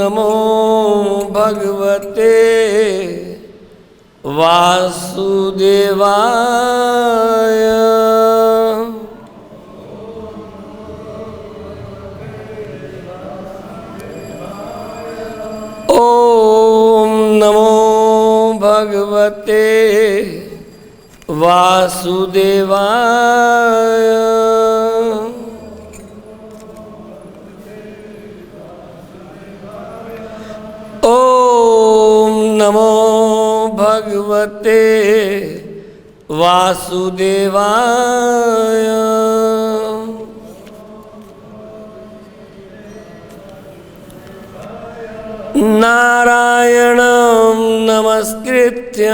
नमो भगवते वासुदेवाय। ओम नमो भगवते वासुदेवाय। ओम नमो भगवते वासुदेवाय। नारायणं नमस्कृत्य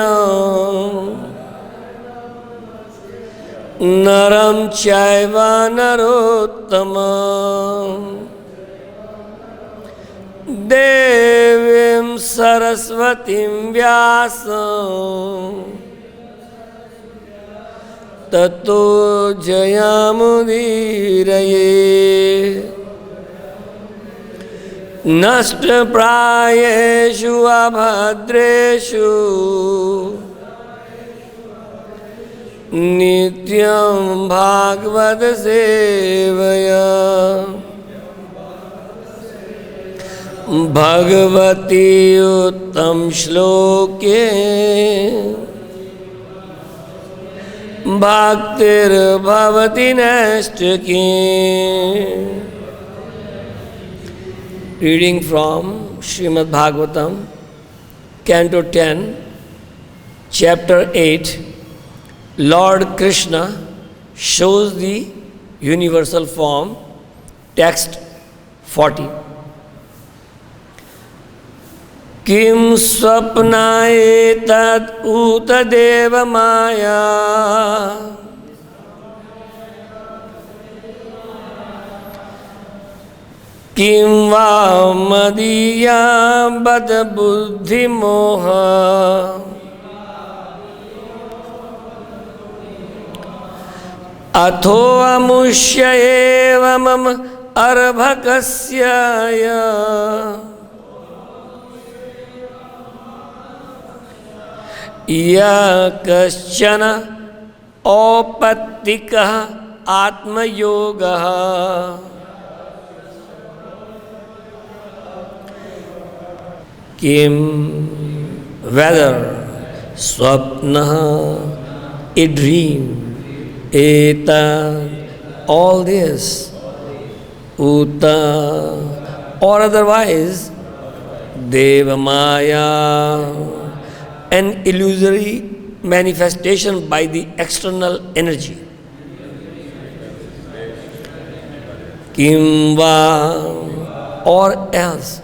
नरं चैव नरोत्तमं देवीं सरस्वतीं व्यासं ततो जयमुदीरये। नष्टप्रायेषु अभद्रेषु नित्यं भागवत सेवया। भगवती उत्तम श्लोके भक्तिर्भवति नैष्ठिकी। Reading from Srimad Bhagavatam, Canto 10, Chapter 8, Lord Krishna shows the universal form, text 40. Kim swapna etat ut deva maya किं वा मदीया बद बुद्धिमोह। अथो अमुष्य एव मम अर्भकस्य या कश्चन औपत्तिकः आत्मयोगः। Kim, whether swapna, a dream, eta, all this, uta, or otherwise, deva maya, an illusory manifestation by the external energy. Kim va, or else.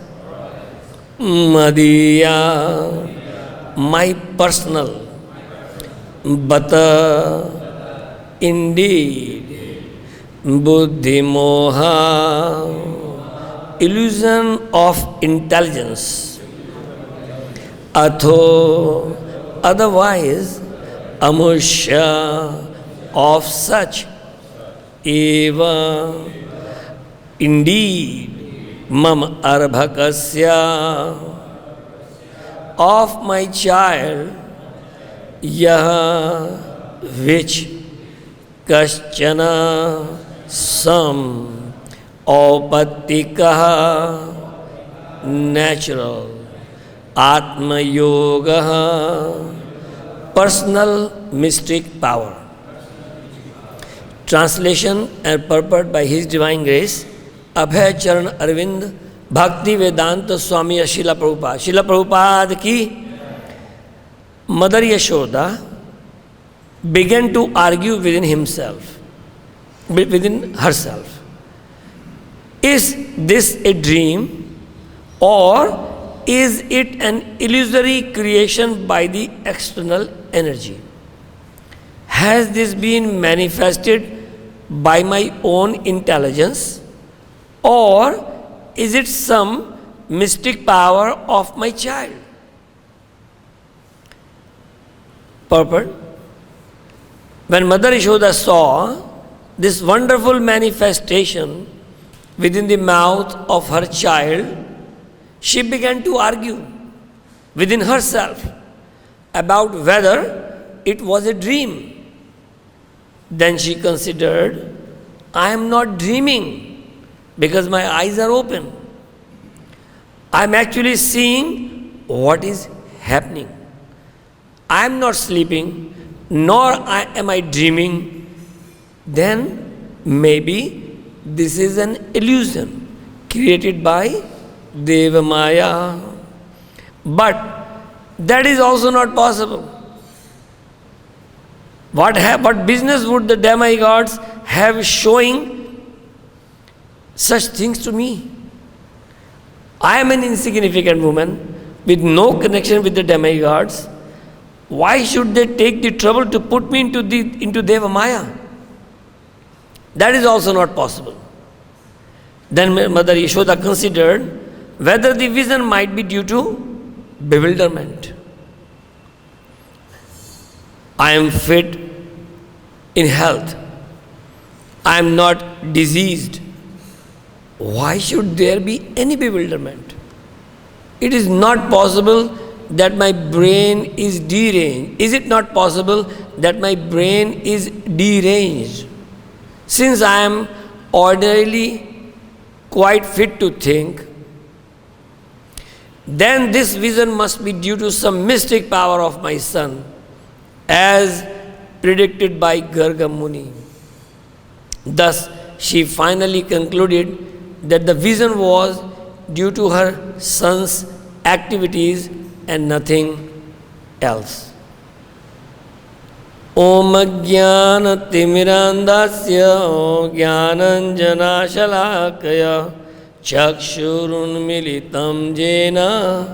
Madiya, my personal, but indeed, buddhi moha, illusion of intelligence. Atho, otherwise, amushya, of such, eva, indeed, mam arbhakasya, of my child, yah, which, kaschana, some, aupatikaha, natural, atma yoga, personal mystic power. Translation and purport by His Divine Grace, अभय चरण अरविंद भक्ति वेदांत स्वामी शिला प्रभुपाद। शिला प्रभुपाद की mother Yashoda began to argue within herself. Is this a dream or is it an illusory creation by the external energy? Has this been manifested by my own intelligence? Or is it some mystic power of my child? Purport. When Mother Yashoda saw this wonderful manifestation within the mouth of her child, she began to argue within herself about whether it was a dream. Then she considered, I am not dreaming because my eyes are open. I am actually seeing what is happening. I am not sleeping, nor am I dreaming. Then maybe this is an illusion created by Deva Maya. But that is also not possible. What business would the demigods have showing such things to me? I am an insignificant woman with no connection with the demigods. Why should they take the trouble to put me into Deva Maya? That is also not possible. Then Mother Yashoda considered whether the vision might be due to bewilderment. I am fit in health. I am not diseased. Why should there be any bewilderment? It is not possible that my brain is deranged. Is it not possible that my brain is deranged? Since I am ordinarily quite fit to think, then this vision must be due to some mystic power of my son, as predicted by Garga Muni. Thus, she finally concluded that the vision was due to her son's activities and nothing else. Om Jnana Timirandasya Jnananjana Shalakaya Chakshurunmilitam Jena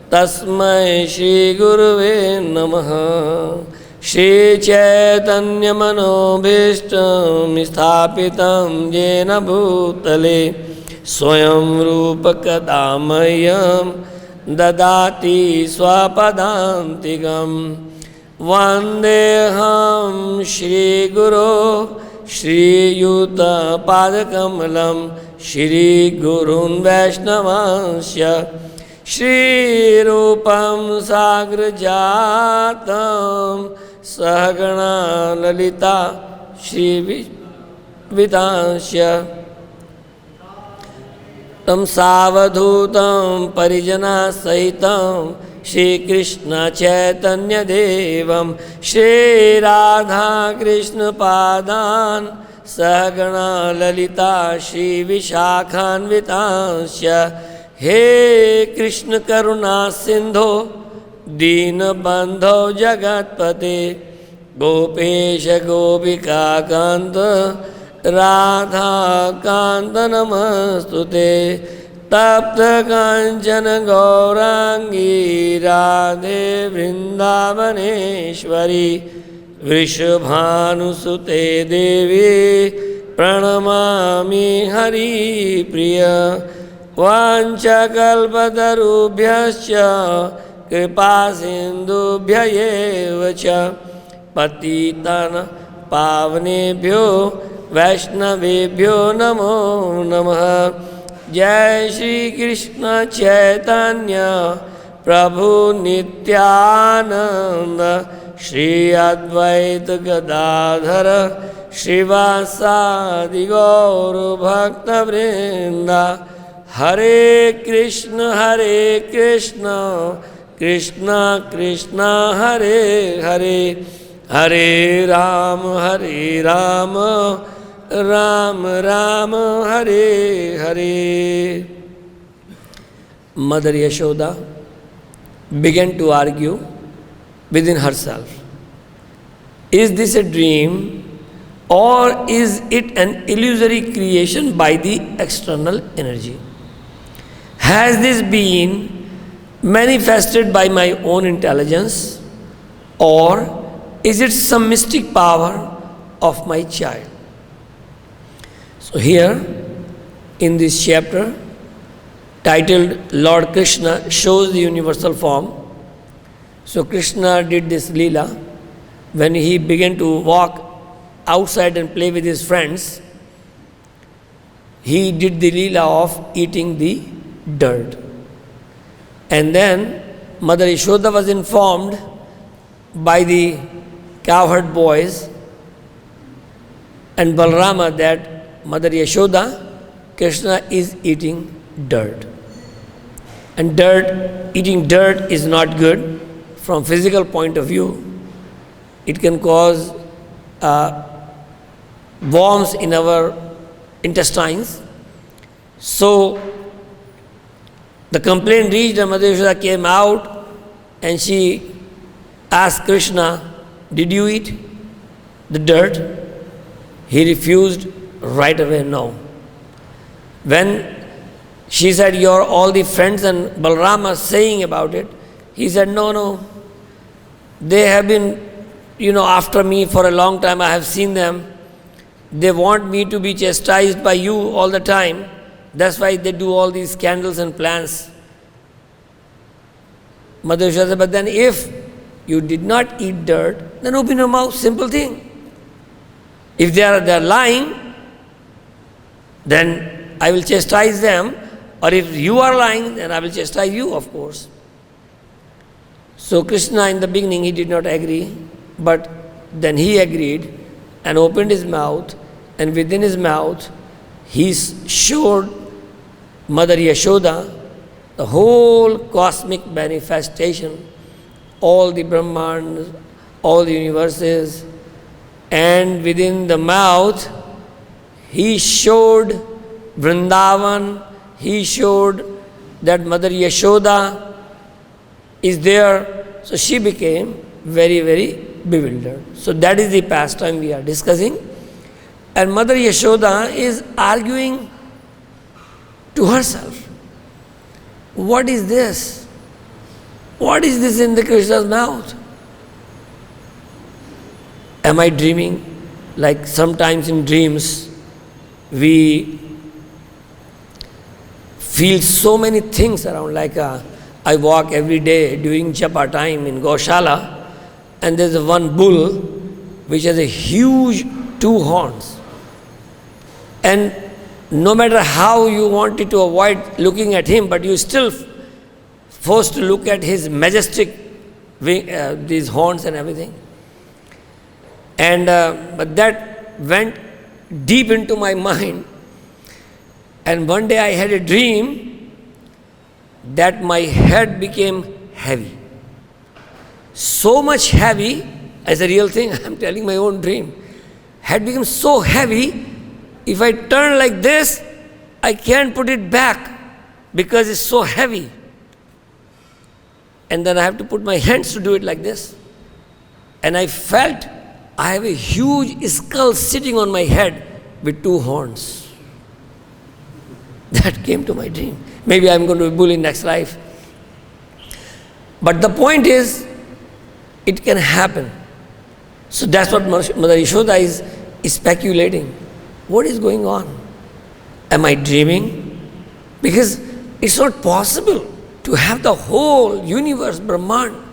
Tasmai Shri Guruve Namaha. Shri Chaitanya Manobhishtam Sthapitam Jena Bhutale Swayam Rupa Kadamayam Dadati Swapadantikam Vandeham Shri Guru Shri Yuta Padakamalam Shri Gurun Vaishnavasya Shri Rupam Sagra Jatam Sahagana Lalita Shri Vidansya Tam Savadhutam Parijana Sahitam Shri Krishna Chaitanya Devam Shri Radha Krishna Padan Sahagana Lalita Shri Vishakhan Vitansya He Krishna Karuna Sindho Dina Bandho Jagatpate Gopesha Gopika Kanta Radha Kanta Namastute Tapta Kanchana Gaurangi Radhe Vrindavaneshwari Vrishabhanusute Devi Pranamami Hari Priya Vanchakalpatarubhyascha Kripa Sindhubhyayevacha Patitana Pavnebhyo Vaishnavebhyo Namo Namaha. Jai Shri Krishna Chaitanya Prabhu Nityananda Shri Advaita Gadadhara Shrivasadi Gauru Bhakta Vrinda. Hare Krishna Krishna Krishna Hare Hare Hare Rama Ram Ram Hare Hare. Mother Yashoda began to argue within herself. Is this a dream or is it an illusory creation by the external energy? Has this been manifested by my own intelligence or is it some mystic power of my child? So here in this chapter titled Lord Krishna shows the universal form. So Krishna did this Leela when he began to walk outside and play with his friends. He did the Leela of eating the dirt. And then Mother Yashoda was informed by the cowherd boys and Balarama that Mother Yashoda, Krishna is eating dirt. And eating dirt is not good from physical point of view. It can cause worms in our intestines. So the complaint reached and Mother Yashoda came out and she asked Krishna, did you eat the dirt? He refused right away, no. When she said, your all the friends and Balarama saying about it, he said, no. They have been, after me for a long time. I have seen them. They want me to be chastised by you all the time. That's why they do all these scandals and plans. Mother Yashoda said, but then if you did not eat dirt, then open your mouth, simple thing. If they are lying, then I will chastise them. Or if you are lying, then I will chastise you, of course. So Krishna in the beginning, he did not agree, but then he agreed and opened his mouth, and within his mouth, he showed Mother Yashoda the whole cosmic manifestation, all the Brahmands, all the universes, and within the mouth, he showed Vrindavan. He showed that Mother Yashoda is there. So she became very, very bewildered. So that is the pastime we are discussing. And Mother Yashoda is arguing to herself. What is this? What is this in the Krishna's mouth? Am I dreaming? Like sometimes in dreams, we feel so many things around, like I walk every day during Japa time in Goshala, and there's one bull which has a huge 2 horns. And no matter how you wanted to avoid looking at him, but you still forced to look at his majestic these horns and everything. And but that went deep into my mind. And one day I had a dream that my head became heavy. So much heavy, as a real thing, I'm telling my own dream. Head became so heavy, if I turn like this, I can't put it back because it's so heavy. And then I have to put my hands to do it like this. And I felt I have a huge skull sitting on my head with 2 horns. That came to my dream. Maybe I'm going to be bull in next life. But the point is, it can happen. So that's what Mother Yashoda is speculating. What is going on? Am I dreaming? Because it's not possible to have the whole universe, Brahman,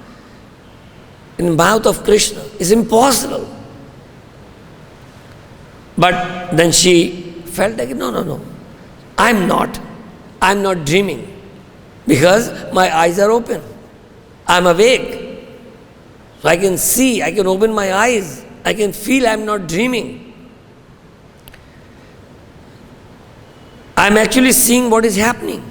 in the mouth of Krishna. It's impossible. But then she felt like, no. I'm not dreaming because my eyes are open. I'm awake. So I can see, I can open my eyes. I can feel I'm not dreaming. I'm actually seeing what is happening.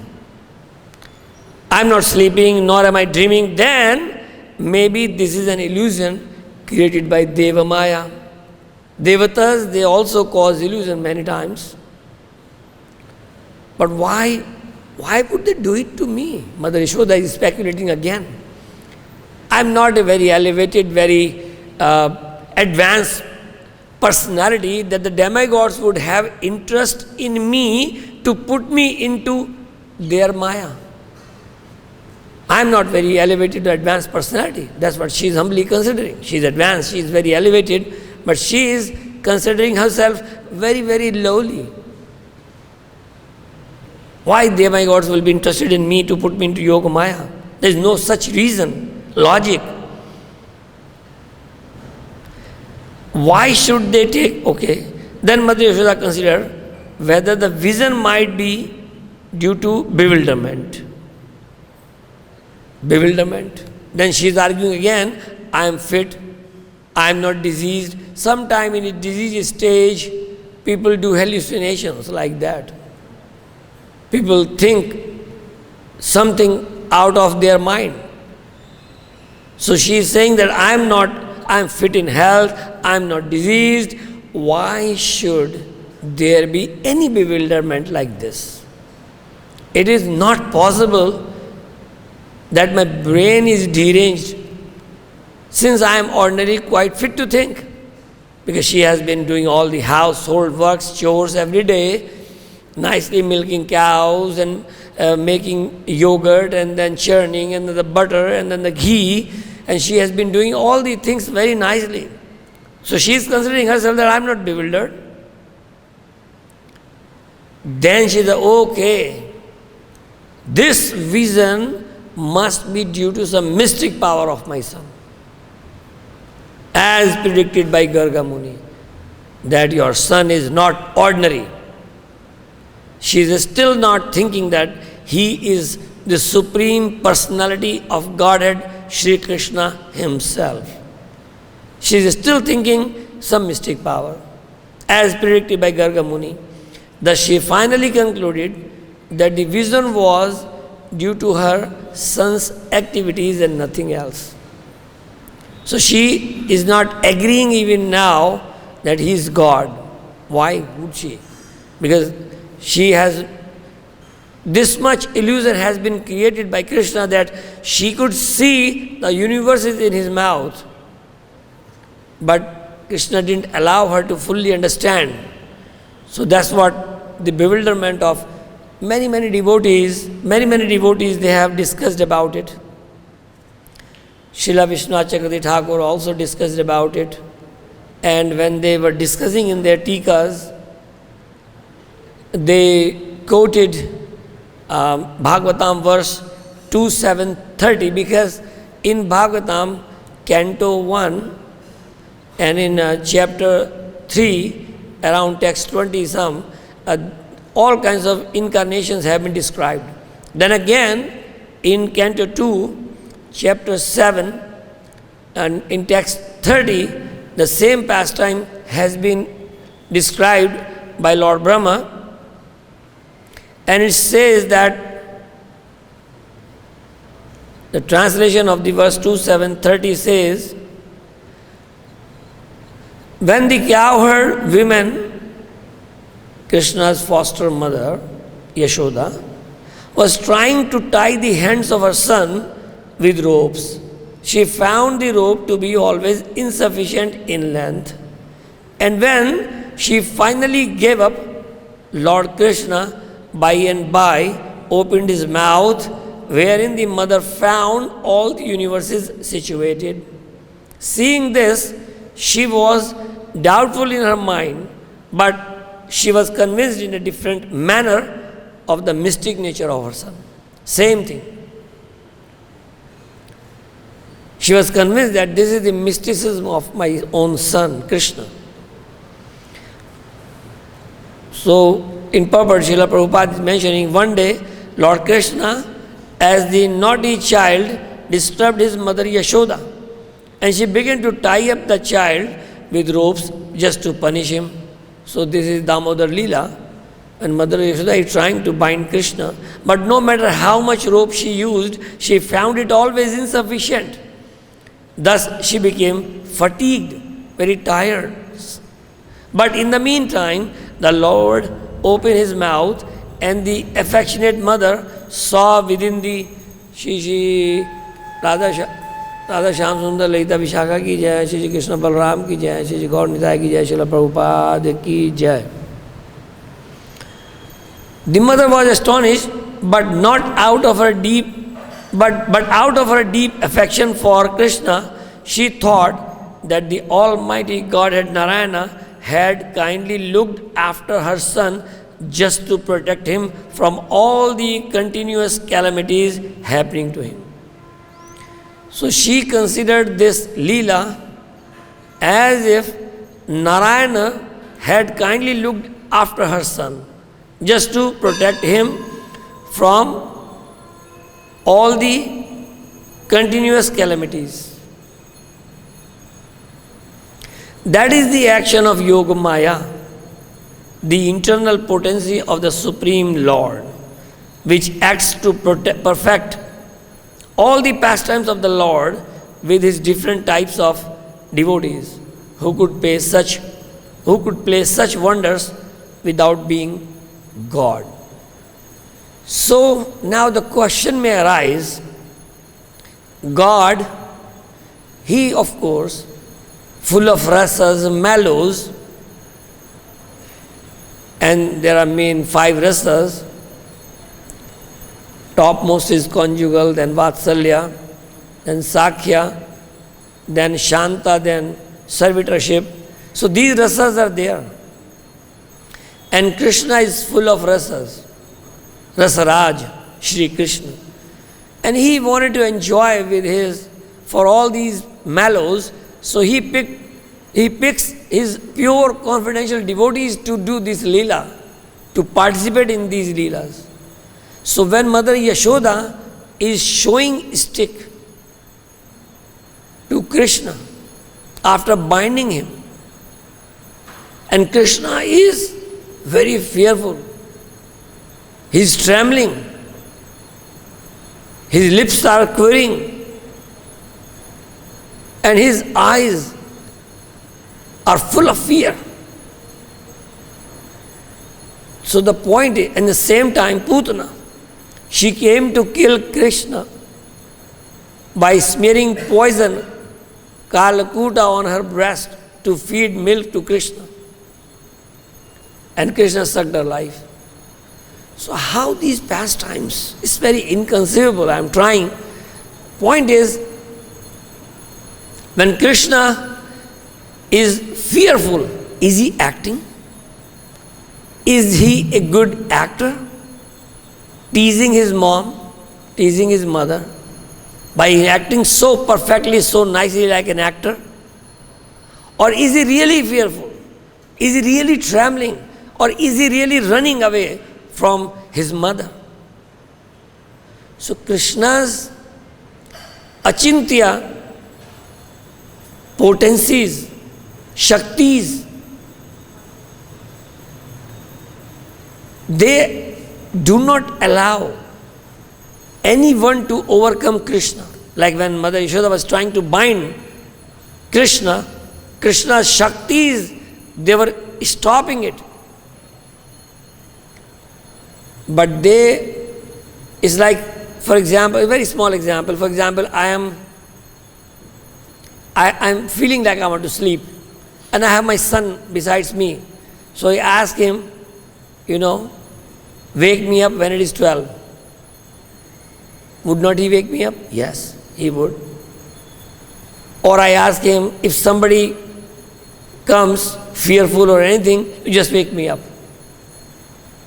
I'm not sleeping, nor am I dreaming. Then maybe this is an illusion created by Deva Maya. Devatas, they also cause illusion many times. But why would they do it to me? Mother Yashoda is speculating again. I'm not a very elevated, very advanced personality that the demigods would have interest in me to put me into their Maya. I'm not very elevated or advanced personality. That's what she is humbly considering. She is advanced, she is very elevated, but she is considering herself very, very lowly. Why demigods will be interested in me to put me into Yoga Maya? There is no such reason, logic. Why should they take? Okay. Then Mother Yashoda considered whether the vision might be due to bewilderment. Bewilderment. Then she is arguing again, I am fit, I am not diseased. Sometime in a disease stage, people do hallucinations like that. People think something out of their mind. So she is saying that I am fit in health, I am not diseased. Why should there be any bewilderment like this? It is not possible that my brain is deranged, since I am ordinarily quite fit to think. Because she has been doing all the household works, chores every day, nicely milking cows and making yogurt and then churning and then the butter and then the ghee, and she has been doing all the things very nicely. So she is considering herself that I am not bewildered. Then she said, okay, this vision must be due to some mystic power of my son, as predicted by Garga Muni, that your son is not ordinary. She is still not thinking that he is the Supreme Personality of Godhead, Sri Krishna himself. She is still thinking some mystic power, as predicted by Garga Muni. Thus she finally concluded that the vision was due to her son's activities and nothing else. So she is not agreeing even now that he is God. Why would she? Because she has, this much illusion has been created by Krishna that she could see the universe is in his mouth. But Krishna didn't allow her to fully understand. So that's what the bewilderment of many devotees, they have discussed about it. Srila Vishwanath Chakravarti Thakur also discussed about it. And when they were discussing in their tikas, they quoted Bhagavatam verse 2.7.30, because in Bhagavatam, Canto 1 and in chapter 3, around text 20 some, all kinds of incarnations have been described. Then again, in Canto 2, chapter 7, and in text 30, the same pastime has been described by Lord Brahma, and it says that the translation of the verse 2.7.30 says, when the cowherd women, Krishna's foster mother, Yashoda, was trying to tie the hands of her son with ropes, she found the rope to be always insufficient in length. And when she finally gave up, Lord Krishna by and by opened his mouth, wherein the mother found all the universes situated. Seeing this, she was doubtful in her mind, but she was convinced in a different manner of the mystic nature of her son. Same thing. She was convinced that this is the mysticism of my own son, Krishna. So, in purport, Srila Prabhupada is mentioning, one day, Lord Krishna, as the naughty child, disturbed his mother Yashoda, and she began to tie up the child with ropes just to punish him. So this is Damodar Leela, and Mother Yashoda is trying to bind Krishna, but no matter how much rope she used, she found it always insufficient. Thus she became fatigued, very tired. But in the meantime, the Lord opened his mouth, and the affectionate mother saw within the Shri Radha Shyam Sundar Lalita Vishakha ki jai, Shri Krishna Balram ki jai, Shri Gaur Nitai ki jai, Srila Prabhupada ki jai. The mother was astonished, but out of her deep affection for Krishna, she thought that the Almighty Godhead Narayana had kindly looked after her son just to protect him from all the continuous calamities happening to him. So she considered this Leela as if Narayana had kindly looked after her son, just to protect him from all the continuous calamities. That is the action of Yoga Maya, the internal potency of the Supreme Lord, which acts to perfect all the pastimes of the Lord with his different types of devotees who could play such wonders without being God. So now the question may arise, God, he of course, full of rasas, mallows, and there are main 5 rasas. Topmost is conjugal, then Vatsalya, then Sakhya, then Shanta, then servitorship. So these rasas are there. And Krishna is full of rasas. Rasaraj, Shri Krishna. And he wanted to enjoy for all these mallows, so he picks his pure confidential devotees to do this Leela, to participate in these Leelas. So when Mother Yashoda is showing stick to Krishna after binding him, and Krishna is very fearful, he is trembling, his lips are quivering, and his eyes are full of fear. So the point is, at the same time, Putana, she came to kill Krishna by smearing poison, Kalakuta, on her breast to feed milk to Krishna. And Krishna sucked her life. So how these pastimes? It's very inconceivable. I am trying. Point is, when Krishna is fearful, is he acting? Is he a good actor? Teasing his mom, teasing his mother, by acting so perfectly, so nicely like an actor? Or is he really fearful? Is he really trembling? Or is he really running away from his mother? So Krishna's achintya potencies, shaktis, they do not allow anyone to overcome Krishna. Like when Mother Yashoda was trying to bind Krishna, Krishna's shaktis, they were stopping it. But it's like, for example, a very small example. For example, I'm feeling like I want to sleep, and I have my son besides me. So I ask him, wake me up when it is 12. Would not he wake me up? Yes, he would. Or I ask him, if somebody comes fearful or anything, you just wake me up.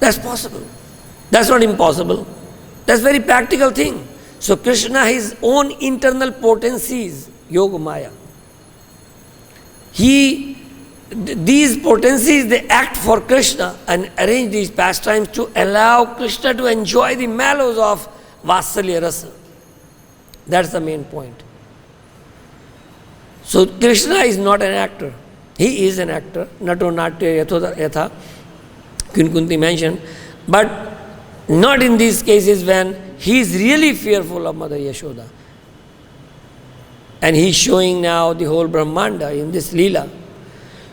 That's possible. That's not impossible. That's a very practical thing. So Krishna, his own internal potencies, Yoga Maya. These potencies, they act for Krishna and arrange these pastimes to allow Krishna to enjoy the mallows of Vatsalya Rasa. That's the main point. So Krishna is not an actor. He is an actor. Nato natya yatha, Kunti mentioned. But not in these cases when he is really fearful of Mother Yashoda. And he is showing now the whole Brahmanda in this Leela.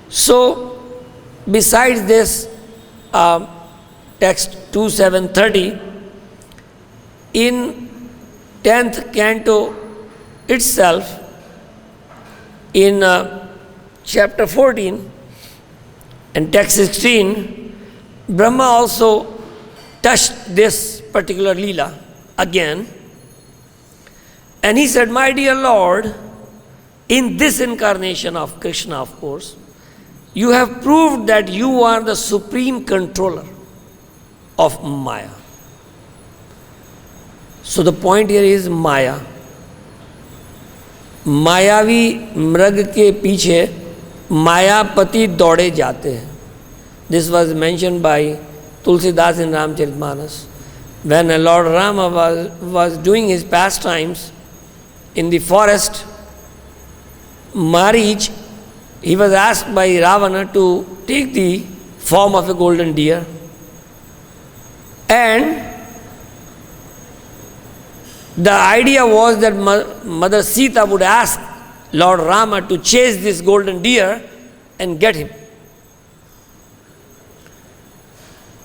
So, besides this text 2730, in 10th canto itself, in chapter 14 and text 16, Brahma also touched this particular Leela again. And he said, my dear Lord, in this incarnation of Krishna, of course, you have proved that you are the supreme controller of Maya. So the point here is Maya. मायावी मृग के पीछे मायापति दौड़े जाते हैं. This was mentioned by Tulsidas in Ramcharitmanas. When Lord Rama was doing his pastimes in the forest, Marich, he was asked by Ravana to take the form of a golden deer, and the idea was that Mother Sita would ask Lord Rama to chase this golden deer and get him.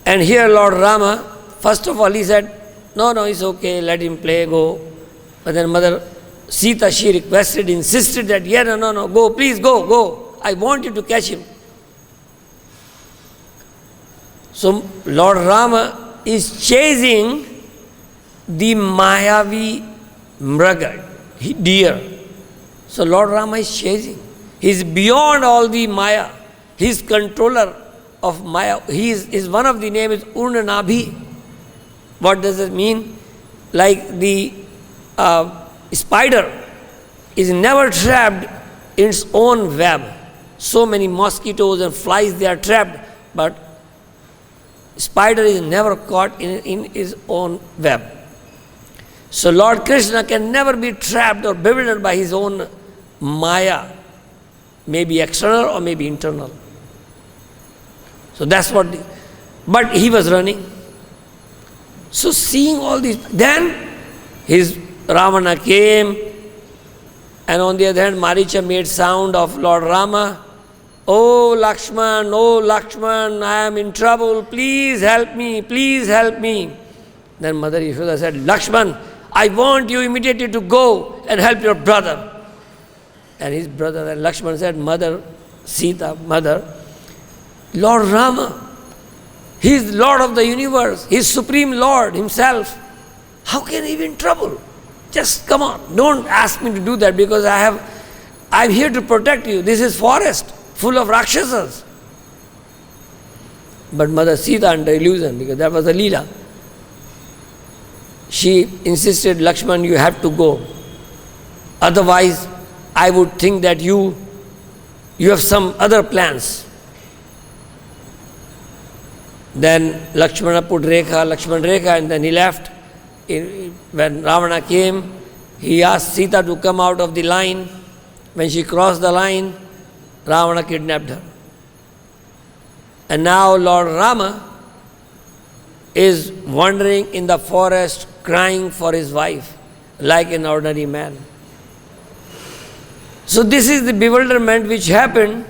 And here Lord Rama, first of all he said, no, it's okay, let him play, go. But then Mother Sita, she requested, insisted that, yeah, no, go, please go. I want you to catch him. So Lord Rama is chasing the Mayavi Mraga, deer. So Lord Rama is chasing. He is beyond all the Maya. He is controller of Maya. He is one of the names is Urnanabhi. What does it mean? Like the spider is never trapped in its own web. So many mosquitoes and flies, they are trapped, but spider is never caught in his own web. So Lord Krishna can never be trapped or bewildered by his own Maya, maybe external or maybe internal. So that's what, but he was running. So seeing all these, then his Ravana came, and on the other hand Maricha made sound of Lord Rama, oh Lakshman, I am in trouble, please help me. Then Mother Yashoda said, Lakshman, I want you immediately to go and help your brother. And his brother, and Lakshman said, Mother Sita, Mother, Lord Rama, he is Lord of the universe, he is Supreme Lord himself. How can he be in trouble? Just come on, don't ask me to do that, because I'm here to protect you. This is forest full of Rakshasas. But Mother Sita, under illusion, because that was a Leela, she insisted, Lakshman, you have to go. Otherwise, I would think that you have some other plans. Then Lakshmana put Lakshman Rekha, and then he left. When Ravana came, he asked Sita to come out of the line. When she crossed the line, Ravana kidnapped her. And now Lord Rama is wandering in the forest crying for his wife like an ordinary man. So this is the bewilderment which happened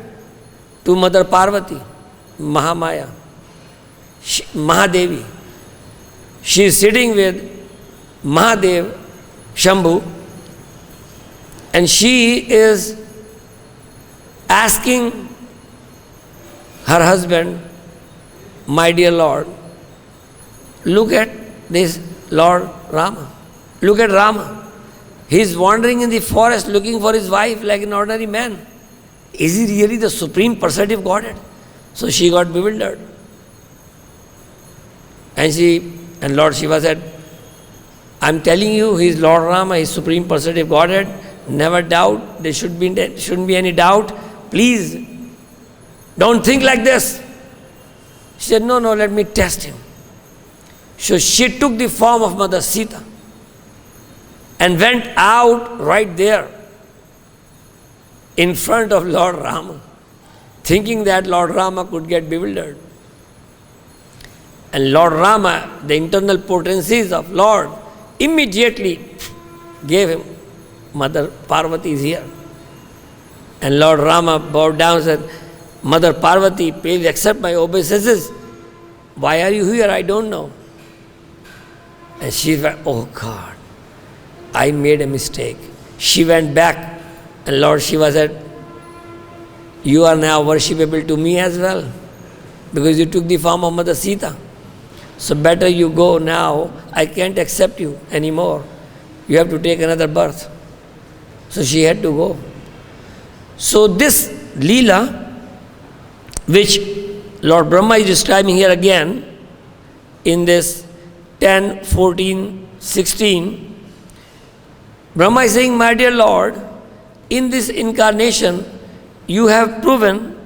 to Mother Parvati, Mahamaya, Mahadevi. She is sitting with Mahadev, Shambhu, and she is asking her husband, my dear Lord, look at this Lord Rama. Look at Rama. He is wandering in the forest looking for his wife like an ordinary man. Is he really the Supreme Personality of Godhead? So she got bewildered. And Lord Shiva said, I'm telling you, he is Lord Rama, he is Supreme Personality of Godhead. Never doubt. There shouldn't be any doubt. Please, don't think like this. She said, no, let me test him. So she took the form of Mother Sita and went out right there in front of Lord Rama, thinking that Lord Rama could get bewildered. And Lord Rama, the internal potencies of Lord, immediately gave him, Mother Parvati is here. And Lord Rama bowed down and said, Mother Parvati, please accept my obeisances. Why are you here? I don't know. And she went, oh God, I made a mistake. She went back, and Lord Shiva said, you are now worshipable to me as well, because you took the form of Mother Sita. So better you go now. I can't accept you anymore. You have to take another birth. So she had to go. So this Leela, which Lord Brahma is describing here again, in this 10, 14, 16, Brahma is saying, my dear Lord, in this incarnation, you have proven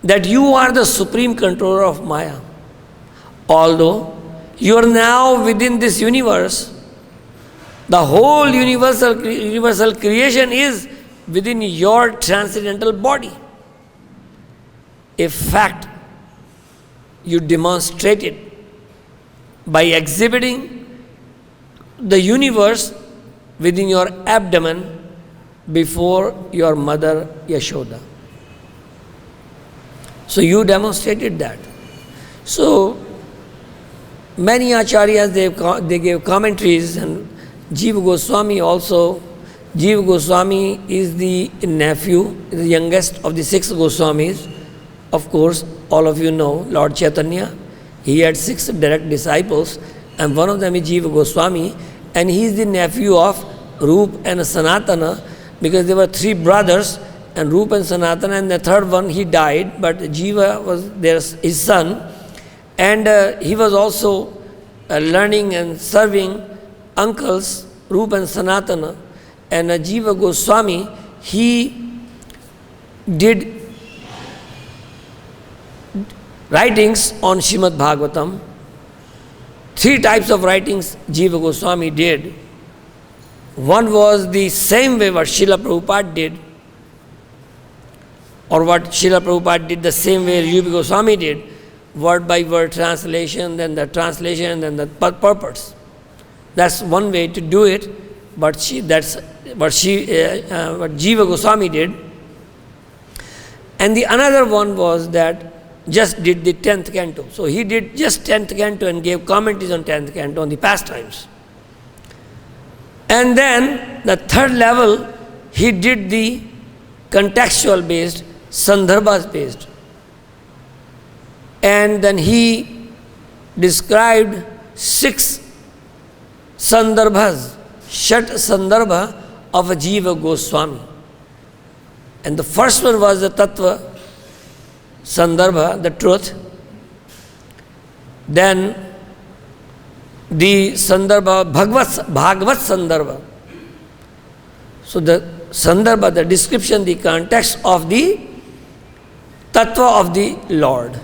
that you are the supreme controller of Maya. Although you are now within this universe, The whole universal creation is within your transcendental body. A fact you demonstrate it by exhibiting the universe within your abdomen before your mother Yashoda. So you demonstrated that. So many acharyas, they gave commentaries, and Jiva Goswami also. Jiva Goswami is the nephew, the youngest of the 6 Goswamis. Of course, all of you know Lord Chaitanya. He had 6 direct disciples, and one of them is Jiva Goswami, and he is the nephew of Rup and Sanatana, because there were 3 brothers, and Rup and Sanatana, and the third one he died, but Jiva was his son, and he was also learning and serving uncles, Rup and Sanatana, and Jiva Goswami, he did writings on Srimad Bhagavatam. 3 types of writings Jiva Goswami did. One was the same way what Srila Prabhupada did, or what Srila Prabhupada did the same way Jiva Goswami did, word by word translation, then the translation, then the purpose. That's one way to do it, but that's what Jiva Goswami did. And the another one was that just did the 10th canto. So he did just 10th canto and gave commentaries on 10th canto on the pastimes. And then the third level, he did the contextual based, sandarbhas based. And then he described 6 sandarbhas, Shat Sandarbha of a Jiva Goswami. And the first one was the Tattva Sandarbha, the truth. Then the Sandarbha, Bhagavat Sandarbha. So the Sandarbha, the description, the context of the Tattva of the Lord.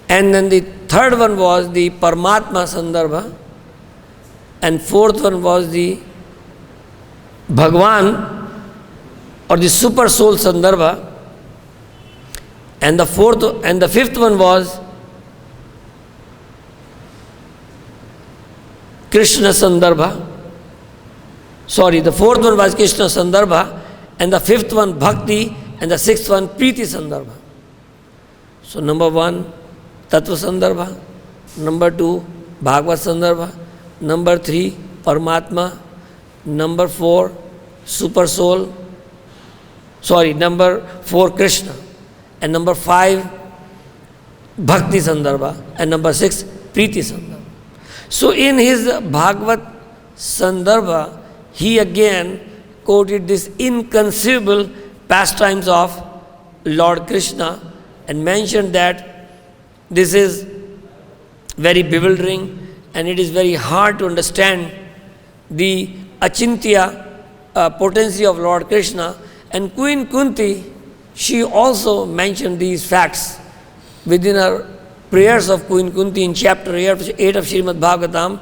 And then the third one was the Paramatma Sandarbha. And fourth one was the Bhagwan or the Super Soul Sandarbha. And the fifth one was Krishna Sandarbha. Sorry, the fourth one was Krishna Sandarbha, and the fifth one Bhakti, and the sixth one Preeti Sandarbha. So number 1, Tattva Sandarbha. Number 2, Bhagavad Sandarbha. Number 3, Paramatma. Number 4, Super Soul. Sorry, number 4, Krishna. And number 5, Bhakti Sandarbha. And number 6, Preeti Sandarbha. So in his Bhagavad Sandarbha, he again quoted this inconceivable pastimes of Lord Krishna and mentioned that this is very bewildering and it is very hard to understand the achintya potency of Lord Krishna. And Queen Kunti, she also mentioned these facts within her prayers of Queen Kunti in chapter 8 of Srimad Bhagavatam,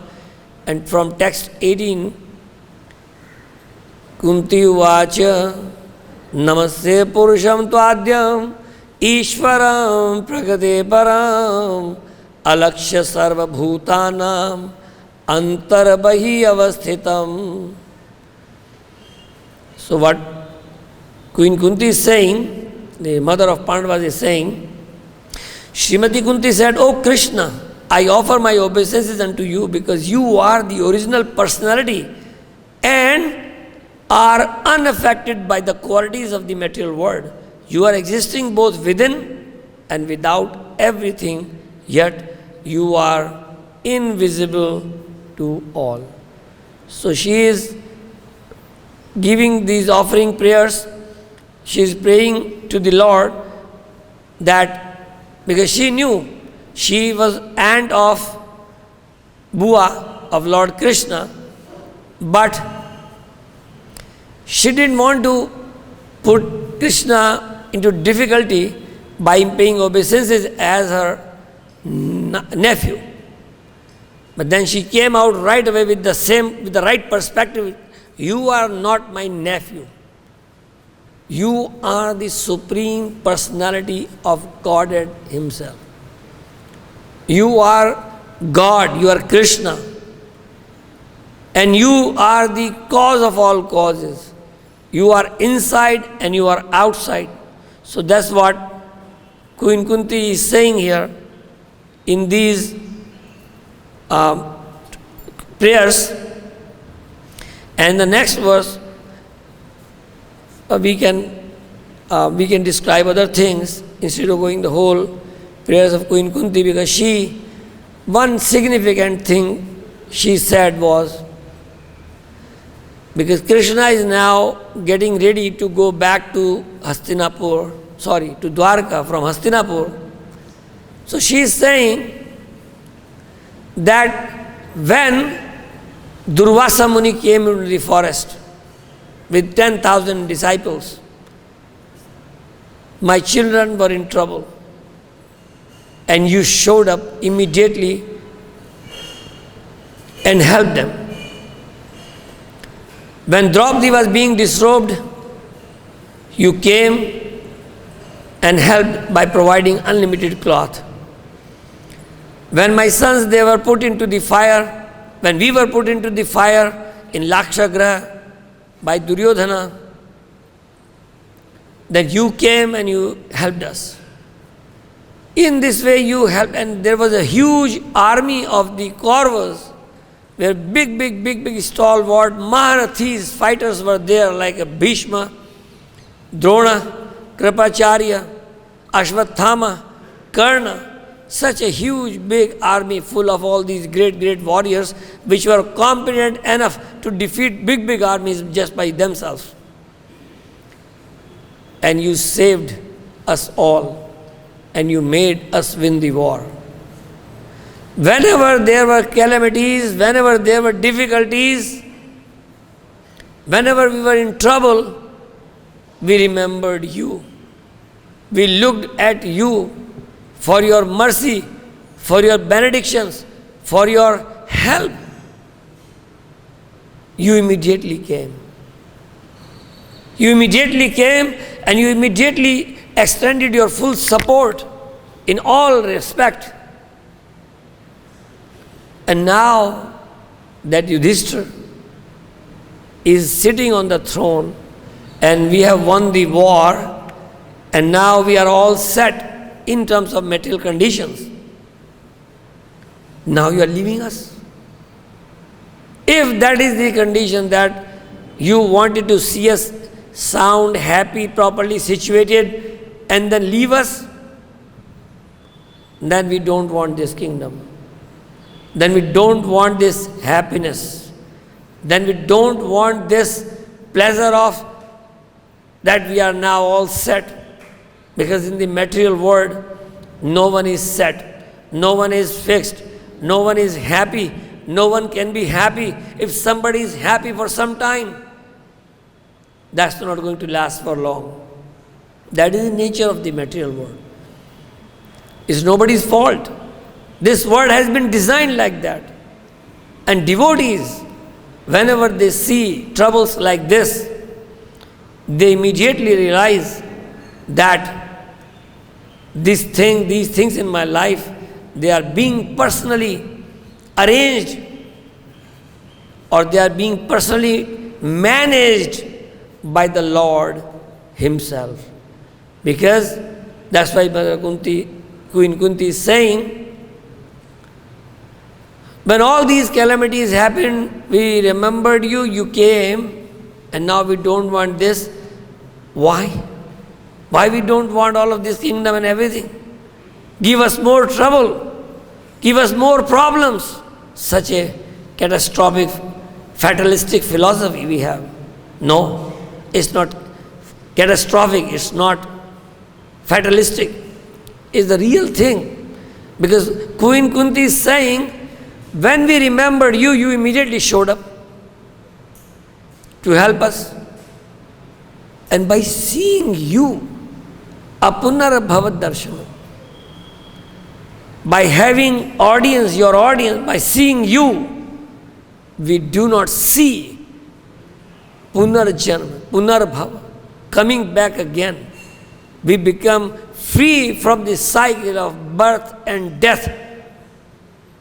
and from text 18, Kunti uvacha namaste purusham tvadyam ishvaram prakate param alakshya sarva bhutanam antarbahi avasthitam. So what Queen Kunti is saying, the mother of Pandavas is saying, Srimati Kunti said, "O Krishna, I offer my obeisances unto you because you are the original personality and are unaffected by the qualities of the material world. You are existing both within and without everything, yet you are invisible to all." So she is giving these offering prayers. She is praying to the Lord that, because she knew she was aunt of Bua of Lord Krishna, but she didn't want to put Krishna into difficulty by paying obeisances as her nephew. But then she came out right away with the right perspective. You are not my nephew. You are the supreme personality of Godhead himself. You are God, you are Krishna. And you are the cause of all causes. You are inside and you are outside. So that's what Queen Kunti is saying here in these prayers. And the next verse, we can describe other things instead of going the whole prayers of Queen Kunti, because one significant thing she said was, because Krishna is now getting ready to go back to to Dwarka from Hastinapur. So she is saying that when Durvasa Muni came into the forest with 10,000 disciples, my children were in trouble. And you showed up immediately and helped them. When Draupadi was being disrobed, you came and helped by providing unlimited cloth. When my sons, they were put into the fire, when we were put into the fire in Lakshagraha by Duryodhana, then you came and you helped us. In this way you helped, and there was a huge army of the Kauravas, where big stalwart Maharathis, fighters were there, like a Bhishma, Drona, Kripacharya, Ashwathama, Karna. Such a huge big army full of all these great warriors, which were competent enough to defeat big armies just by themselves. And you saved us all, and you made us win the war. Whenever there were calamities, whenever there were difficulties, whenever we were in trouble, we remembered you. We looked at you for your mercy, for your benedictions, for your help. You immediately came. You immediately came, and you immediately extended your full support in all respect. And now that Yudhishthira is sitting on the throne, and we have won the war, and now we are all set in terms of material conditions, now you are leaving us. If that is the condition, that you wanted to see us sound, happy, properly situated, and then leave us, then we don't want this kingdom. Then we don't want this happiness. Then we don't want this pleasure of that we are now all set. Because in the material world, no one is set, no one is fixed, no one is happy, no one can be happy. If somebody is happy for some time, that's not going to last for long. That is the nature of the material world. It's nobody's fault. This world has been designed like that. And devotees, whenever they see troubles like this, they immediately realize that these things in my life, they are being personally arranged, or they are being personally managed by the Lord himself. Because that's why Queen Kunti is saying, when all these calamities happened, we remembered you, you came, and now we don't want this. Why? Why we don't want all of this kingdom and everything? Give us more trouble. Give us more problems. Such a catastrophic, fatalistic philosophy we have. No, it's not catastrophic, it's not fatalistic. It's the real thing. Because Queen Kunti is saying, when we remembered you, you immediately showed up to help us. And by seeing you, apunar bhavat darshanam, By having audience, your audience, by seeing you, we do not see punarjanma, punarbhava, coming back again. We become free from the cycle of birth and death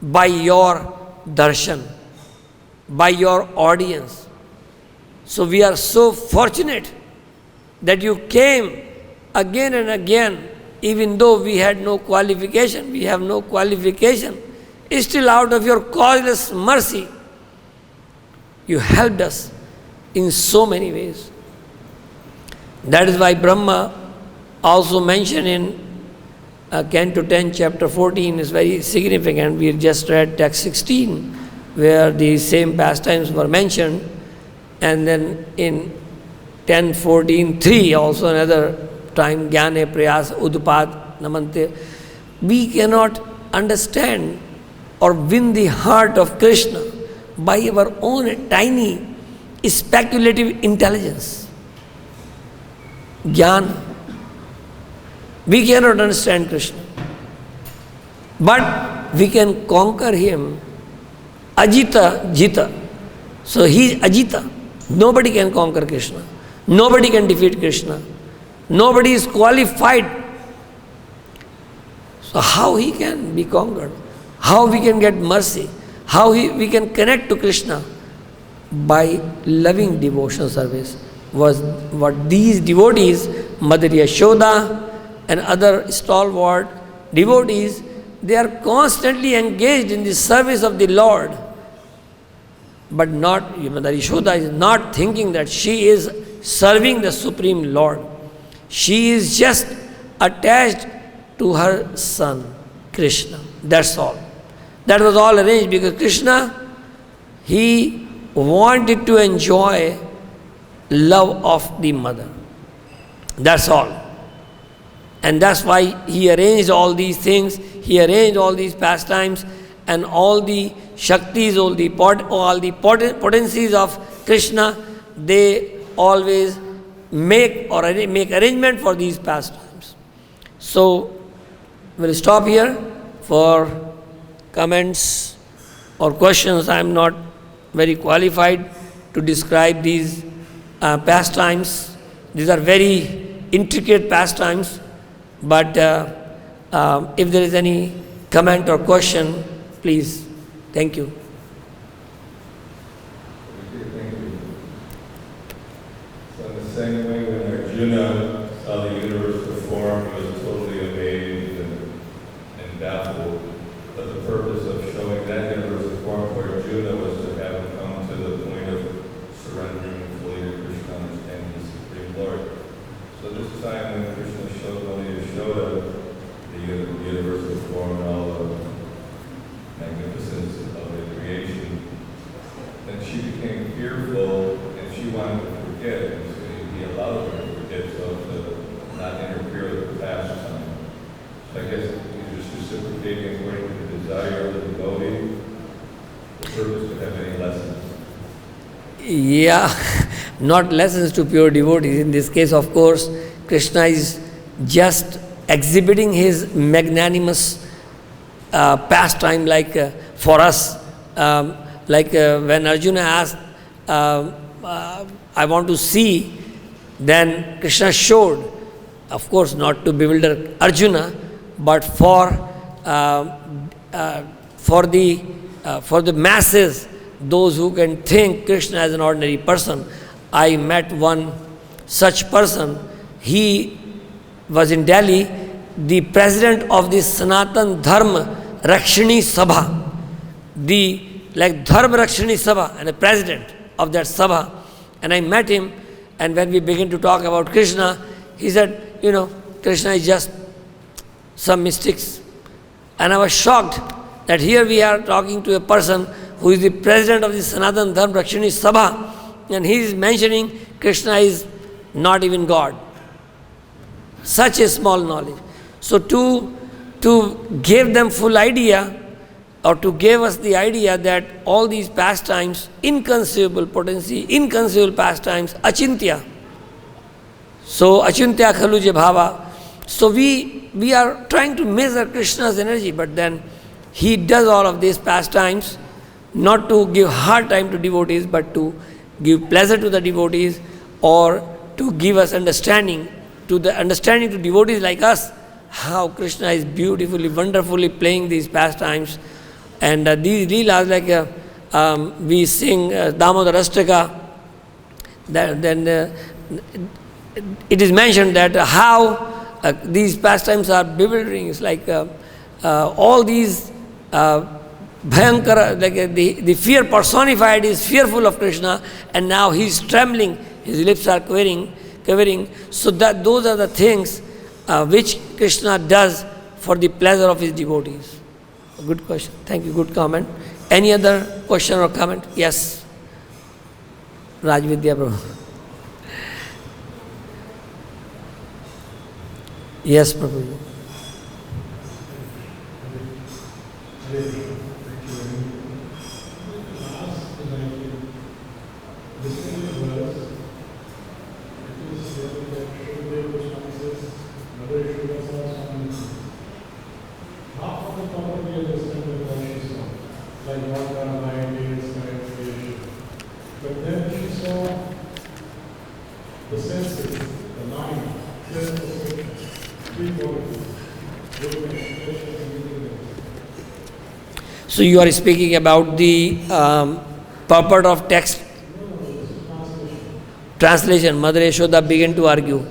by your darshan, by your audience. So we are so fortunate that you came again and again, even though we had no qualification, we have no qualification, still out of your causeless mercy, you helped us in so many ways. That is why Brahma also mentioned in Canto 10, chapter 14 is very significant. We just read text 16, where the same pastimes were mentioned, and then in 10:14:3 also another time, Jnane Prayas Udpad Namante. We cannot understand or win the heart of Krishna by our own tiny speculative intelligence. Jnana. We cannot understand Krishna. But we can conquer him. Ajita, Jita. So he is Ajita. Nobody can conquer Krishna. Nobody can defeat Krishna. Nobody is qualified. So how he can be conquered? How we can get mercy? How we can connect to Krishna? By loving devotional service. Was what these devotees, Mother Yashoda and other stalwart devotees, they are constantly engaged in the service of the Lord. But not, Mother Yashoda is not thinking that she is serving the Supreme Lord. She is just attached to her son, Krishna. That's all. That was all arranged because Krishna, he wanted to enjoy love of the mother. That's all. And that's why he arranged all these things, he arranged all these pastimes, and all the Shaktis, all the potencies of Krishna, they always make arrangement for these pastimes. So, we'll stop here for comments or questions. I am not very qualified to describe these pastimes. These are very intricate pastimes. But if there is any comment or question, please. Thank you. Thank you. So in the same way, when Arjuna saw the universe perform, he was totally amazed and baffled. But the purpose of showing that universe perform for Arjuna was to have him come to the point of surrendering fully to Krishna, understanding the Supreme Lord. So this time when Krishna showed Mother Yashoda the universe perform and all the magnificence of the creation, then she became fearful and she wanted to forget. And so he allowed her to forget, so to not interfere with the past time. So I guess he's just reciprocating according to the desire of the devotee, the purpose to have any lessons. Yeah, not lessons to pure devotees. In this case, of course, Krishna is just exhibiting his magnanimous pastime, like for us. When Arjuna asked, I want to see, then Krishna showed, of course, not to bewilder Arjuna, but for the masses, those who can think Krishna as an ordinary person. I met one such person. He was in Delhi, the president of the Sanatan Dharma Rakshini Sabha, Dharma Rakshini Sabha, and the president of that Sabha. And I met him, and when we began to talk about Krishna, he said, Krishna is just some mystics. And I was shocked that here we are talking to a person who is the president of the Sanatan Dharma Rakshini Sabha, and he is mentioning Krishna is not even God. Such a small knowledge. So to give them full idea, or to give us the idea that all these pastimes, inconceivable potency, inconceivable pastimes, achintya. So achintya khalu je bhava. So we are trying to measure Krishna's energy, but then he does all of these pastimes not to give hard time to devotees, but to give pleasure to the devotees, or to give us understanding to devotees like us, how Krishna is beautifully, wonderfully playing these pastimes. And these leelas, like we sing Damodar Astaka, then it is mentioned that how these pastimes are bewildering. It's like all these Bhayankara, like the fear personified is fearful of Krishna, and now he is trembling, his lips are quivering. So that those are the things which Krishna does for the pleasure of his devotees. Good question. Thank you. Good comment. Any other question or comment? Yes. Rajvidya Prabhu. Yes, Prabhu. So you are speaking about the purport of text translation. Mother Yashoda began to argue.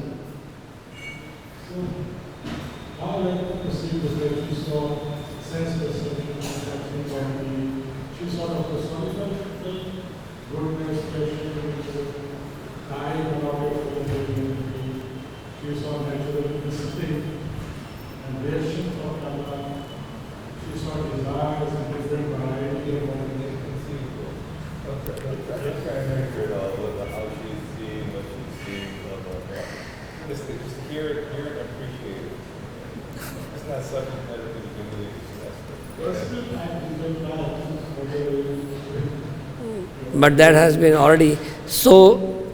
But that has been already, so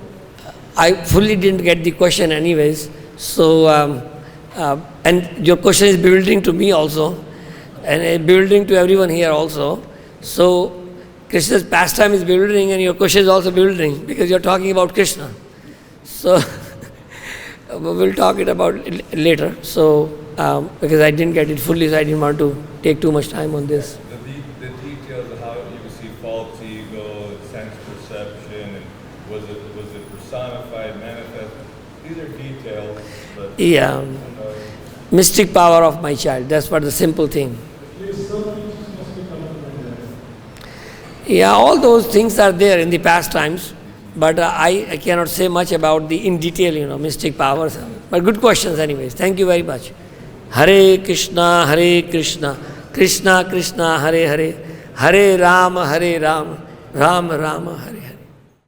I fully didn't get the question anyways. So, and your question is bewildering to me also, and bewildering to everyone here also. So, Krishna's pastime is bewildering, and your question is also bewildering, because you're talking about Krishna. So, we'll talk it about it later. So, because I didn't get it fully, so I didn't want to take too much time on this. The details of how you can see false ego, sense perception, and was it personified, manifest? These are details. But, yeah, mystic power of my child. That's what the simple thing. Yeah, all those things are there in the past times, but I cannot say much about the in detail, mystic powers. But good questions anyways. Thank you very much. Hare Krishna, Krishna Krishna, Hare Hare, Hare Rama, Rama Rama, Hare Hare.